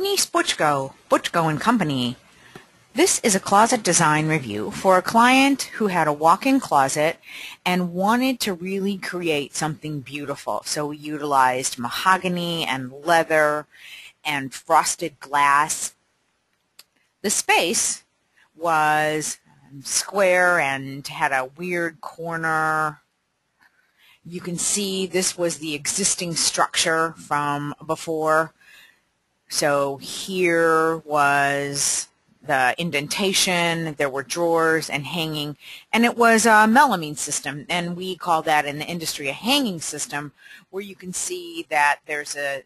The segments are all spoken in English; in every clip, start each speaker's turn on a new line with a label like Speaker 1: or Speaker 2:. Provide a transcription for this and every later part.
Speaker 1: Denise Butchko, Butchko and Company. This is a closet design review for a client who had a walk-in closet and wanted to really create something beautiful. So we utilized mahogany and leather and frosted glass. The space was square and had a weird corner. You can see this was the existing structure from before. So here was the indentation, there were drawers and hanging, and it was a melamine system, and we call that in the industry a hanging system, where you can see that there's a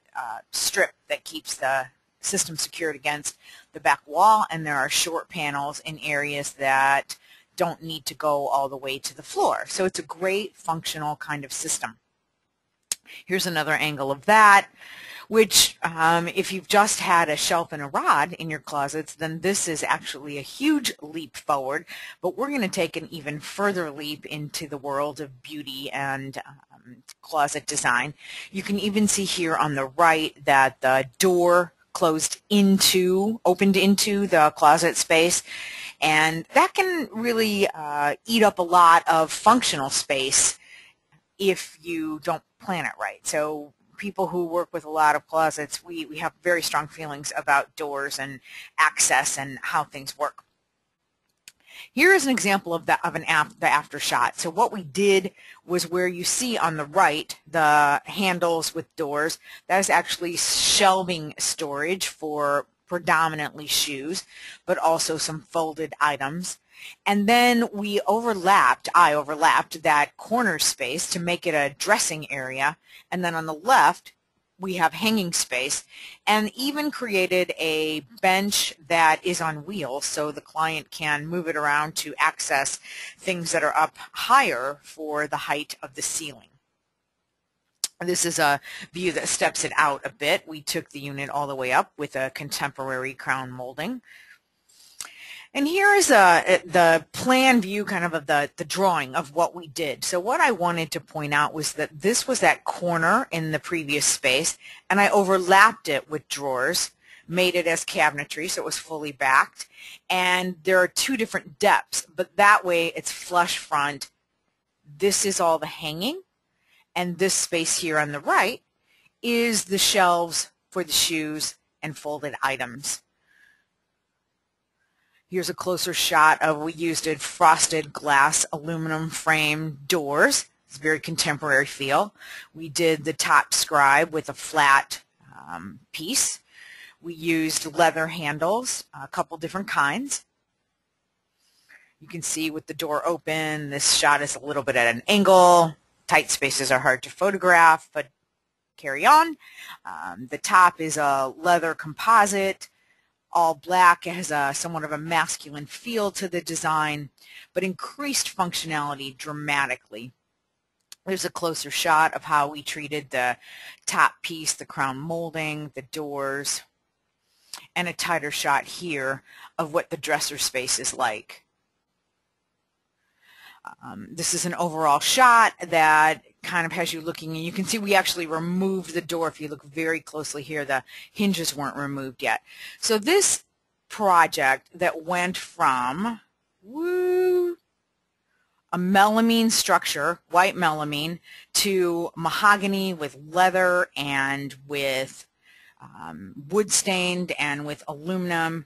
Speaker 1: strip that keeps the system secured against the back wall, and there are short panels in areas that don't need to go all the way to the floor. So it's a great functional kind of system. Here's another angle of that, which if you've just had a shelf and a rod in your closets, then this is actually a huge leap forward. But we're going to take an even further leap into the world of beauty and closet design. You can even see here on the right that the door opened into the closet space, and that can really eat up a lot of functional space if you don't plan it right. So people who work with a lot of closets, we have very strong feelings about doors and access and how things work. Here is an example of the after shot. So what we did was where you see on the right the handles with doors, that is actually shelving storage for predominantly shoes, but also some folded items. And then I overlapped that corner space to make it a dressing area. And then on the left, we have hanging space, and even created a bench that is on wheels so the client can move it around to access things that are up higher for the height of the ceiling. This is a view that steps it out a bit. We took the unit all the way up with a contemporary crown molding. And here is the plan view kind of the drawing of what we did. So what I wanted to point out was that this was that corner in the previous space, and I overlapped it with drawers, made it as cabinetry so it was fully backed. And there are two different depths, but that way it's flush front. This is all the hanging, and this space here on the right is the shelves for the shoes and folded items. Here's a closer shot of, we used frosted glass aluminum frame doors. It's a very contemporary feel. We did the top scribe with a flat piece. We used leather handles, a couple different kinds. You can see with the door open, this shot is a little bit at an angle. Tight spaces are hard to photograph, but carry on. The top is a leather composite. All black. It has somewhat of a masculine feel to the design, but increased functionality dramatically. There's a closer shot of how we treated the top piece, the crown molding, the doors, and a tighter shot here of what the dresser space is like. This is an overall shot that kind of has you looking, and you can see we actually removed the door. If you look very closely here, the hinges weren't removed yet. So this project that went from a melamine structure, white melamine, to mahogany with leather and with wood stained and with aluminum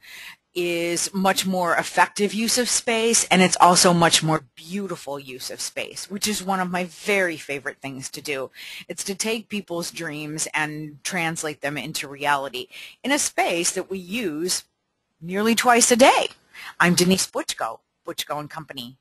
Speaker 1: is much more effective use of space, and it's also much more beautiful use of space, which is one of my very favorite things to do. It's to take people's dreams and translate them into reality in a space that we use nearly twice a day. I'm Denise Butchko, Butchko and Company.